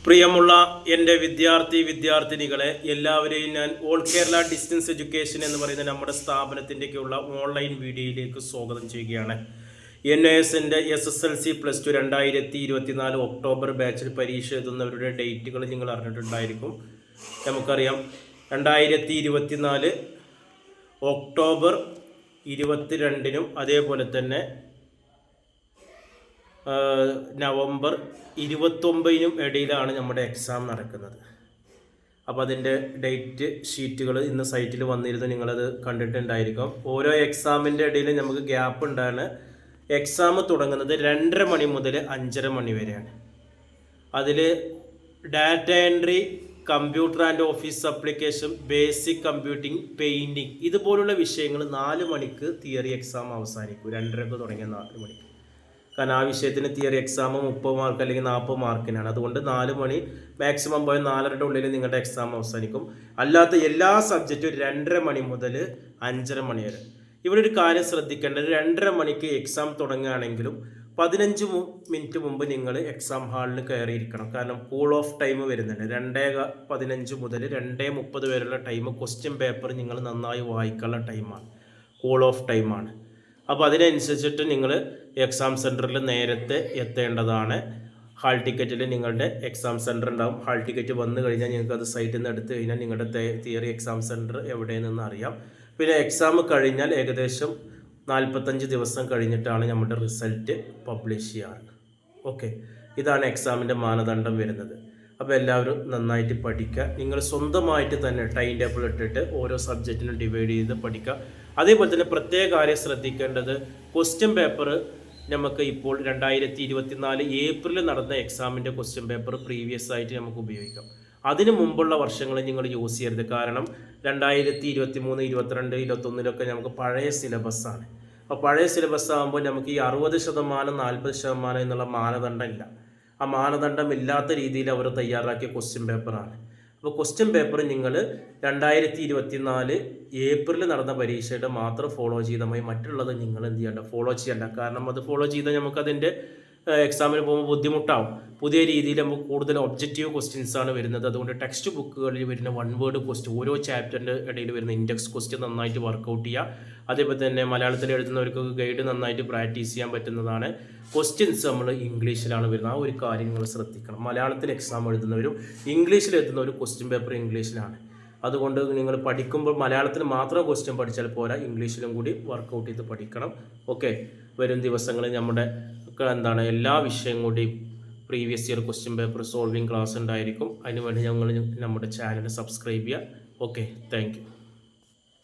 പ്രിയമുള്ള എൻ്റെ വിദ്യാർത്ഥിനികളെ എല്ലാവരെയും ഞാൻ ഓൾ കേരള ഡിസ്റ്റൻസ് എഡ്യൂക്കേഷൻ എന്ന് പറയുന്ന നമ്മുടെ സ്ഥാപനത്തിൻ്റെയൊക്കെയുള്ള ഓൺലൈൻ വീഡിയോയിലേക്ക് സ്വാഗതം ചെയ്യുകയാണ്. NISൻ്റെ SSLC +2 2024 ഒക്ടോബർ ബാച്ചിൽ പരീക്ഷ എഴുതുന്നവരുടെ ഡേറ്റുകൾ നിങ്ങൾ അറിഞ്ഞിട്ടുണ്ടായിരിക്കും. നമുക്കറിയാം 2024 ഒക്ടോബർ 22-നും അതേപോലെ തന്നെ നവംബർ 29-നും ഇടയിലാണ് നമ്മുടെ എക്സാം നടക്കുന്നത്. അപ്പോൾ അതിൻ്റെ ഡേറ്റ് ഷീറ്റുകൾ ഇന്ന് സൈറ്റിൽ വന്നിരുന്നു, നിങ്ങളത് കണ്ടിട്ടുണ്ടായിരിക്കും. ഓരോ എക്സാമിൻ്റെ ഇടയിൽ നമുക്ക് ഗ്യാപ്പ് ഉണ്ടാണ്. എക്സാം തുടങ്ങുന്നത് 2:30 മണി മുതൽ 5:30 മണി വരെയാണ്. അതിൽ data entry, computer and office application, basic computing, painting ഇതുപോലുള്ള വിഷയങ്ങൾ 4 മണിക്ക് തിയറി എക്സാം അവസാനിക്കും. 2:30 തുടങ്ങിയ 4 മണിക്ക്. കാരണം ആ വിഷയത്തിന് തിയറി എക്സാം 30 മാർക്ക് അല്ലെങ്കിൽ 40 മാർക്കിനാണ്. അതുകൊണ്ട് 4 മണി മാക്സിമം പോയ 4:30 ഉള്ളിൽ നിങ്ങളുടെ എക്സാം അവസാനിക്കും. അല്ലാത്ത എല്ലാ സബ്ജക്റ്റും 2:30 മണി മുതൽ 5:30 മണി വരെ. ഇവിടെ ഒരു കാര്യം ശ്രദ്ധിക്കേണ്ടത്, 2:30 മണിക്ക് എക്സാം തുടങ്ങുകയാണെങ്കിലും 15 മിനിറ്റ് മുമ്പ് നിങ്ങൾ എക്സാം ഹാളിൽ കയറിയിരിക്കണം. കാരണം കൂൾ ഓഫ് ടൈം വരുന്നുണ്ട്. 2:15 മുതൽ 2:30 വരെയുള്ള ടൈം ക്വസ്റ്റ്യൻ പേപ്പർ നിങ്ങൾ നന്നായി വായിക്കാനുള്ള ടൈമാണ്, കൂൾ ഓഫ് ടൈമാണ്. അപ്പോൾ അതിനനുസരിച്ചിട്ട് നിങ്ങൾ എക്സാം സെൻറ്ററിൽ നേരത്തെ എത്തേണ്ടതാണ്. ഹാൾ ടിക്കറ്റിൽ നിങ്ങളുടെ എക്സാം സെൻറ്റർ ഉണ്ടാകും. ഹാൾ ടിക്കറ്റ് വന്നു കഴിഞ്ഞാൽ നിങ്ങൾക്ക് അത് സൈറ്റിൽ നിന്ന് എടുത്തു കഴിഞ്ഞാൽ നിങ്ങളുടെ തിയറി എക്സാം സെൻറ്റർ എവിടെയെന്ന് അറിയാം. പിന്നെ എക്സാം കഴിഞ്ഞാൽ ഏകദേശം 45 ദിവസം കഴിഞ്ഞിട്ടാണ് നമ്മുടെ റിസൾട്ട് പബ്ലിഷ് ചെയ്യാറ്. ഓക്കെ, ഇതാണ് എക്സാമിൻ്റെ മാനദണ്ഡം വരുന്നത്. അപ്പോൾ എല്ലാവരും നന്നായിട്ട് പഠിക്കുക. നിങ്ങൾ സ്വന്തമായിട്ട് തന്നെ ടൈം ടേബിൾ ഇട്ടിട്ട് ഓരോ സബ്ജക്റ്റിനും ഡിവൈഡ് ചെയ്ത് പഠിക്കുക. അതേപോലെ തന്നെ പ്രത്യേക കാര്യം ശ്രദ്ധിക്കേണ്ടത്, ക്വസ്റ്റ്യൻ പേപ്പർ നമുക്ക് ഇപ്പോൾ 2024 ഏപ്രിൽ നടന്ന എക്സാമിൻ്റെ ക്വസ്റ്റ്യൻ പേപ്പർ പ്രീവിയസ് ആയിട്ട് നമുക്ക് ഉപയോഗിക്കാം. അതിന് മുമ്പുള്ള വർഷങ്ങൾ നിങ്ങൾ യൂസ് ചെയ്യരുത്. കാരണം 2023, 22, 21 നമുക്ക് പഴയ സിലബസ്സാണ്. അപ്പോൾ പഴയ സിലബസ് ആകുമ്പോൾ നമുക്ക് ഈ 60%, 40% എന്നുള്ള മാനദണ്ഡം ഇല്ല. ആ മാനദണ്ഡം ഇല്ലാത്ത രീതിയിൽ അവർ തയ്യാറാക്കിയ ക്വസ്റ്റ്യൻ പേപ്പറാണ്. അപ്പോൾ ക്വസ്റ്റ്യൻ പേപ്പർ നിങ്ങൾ 2024 ഏപ്രിൽ നടന്ന പരീക്ഷയുടെ മാത്രം ഫോളോ ചെയ്താൽ മതി. മറ്റുള്ളത് നിങ്ങൾ എന്ത് ചെയ്യേണ്ട, ഫോളോ ചെയ്യേണ്ട. കാരണം അത് ഫോളോ ചെയ്താൽ നമുക്കതിൻ്റെ എക്സാമിന് പോകുമ്പോൾ ബുദ്ധിമുട്ടാവും. പുതിയ രീതിയിൽ നമുക്ക് കൂടുതൽ ഒബ്ജക്റ്റീവ് ക്വസ്റ്റ്യൻസ് ആണ് വരുന്നത്. അതുകൊണ്ട് ടെക്സ്റ്റ് ബുക്കുകളിൽ വരുന്ന 1 വേർഡ് ക്വസ്റ്റ്യൻ, ഓരോ ചാപ്റ്ററിൻ്റെ ഇടയിൽ വരുന്ന ഇൻഡെക്സ് ക്വസ്റ്റ്യൻ നന്നായിട്ട് വർക്കൗട്ട് ചെയ്യുക. അതേപോലെ തന്നെ മലയാളത്തിൽ എഴുതുന്നവർക്ക് ഗൈഡ് നന്നായിട്ട് പ്രാക്ടീസ് ചെയ്യാൻ പറ്റുന്നതാണ്. ക്വസ്റ്റ്യൻസ് നമ്മൾ ഇംഗ്ലീഷിലാണ് വരുന്നത്. ആ ഒരു കാര്യം നിങ്ങൾ ശ്രദ്ധിക്കണം. മലയാളത്തിൽ എക്സാം എഴുതുന്നവരും ഇംഗ്ലീഷിൽ എഴുതുന്നവരും ക്വസ്റ്റ്യൻ പേപ്പർ ഇംഗ്ലീഷിലാണ്. അതുകൊണ്ട് നിങ്ങൾ പഠിക്കുമ്പോൾ മലയാളത്തിൽ മാത്രം ക്വസ്റ്റ്യൻ പഠിച്ചാൽ പോരാ, ഇംഗ്ലീഷിലും കൂടി വർക്കൗട്ട് ചെയ്ത് പഠിക്കണം. ഓക്കെ, വരും ദിവസങ്ങളിൽ നമ്മുടെ എല്ലാ വിഷയം കൂടി previous year question paper solving class ഉണ്ടായിരിക്കും. അതിനുവേണ്ടി ഞങ്ങൾ നമ്മുടെ ചാനൽ സബ്സ്ക്രൈബ് ചെയ്യുക. Okay, thank you.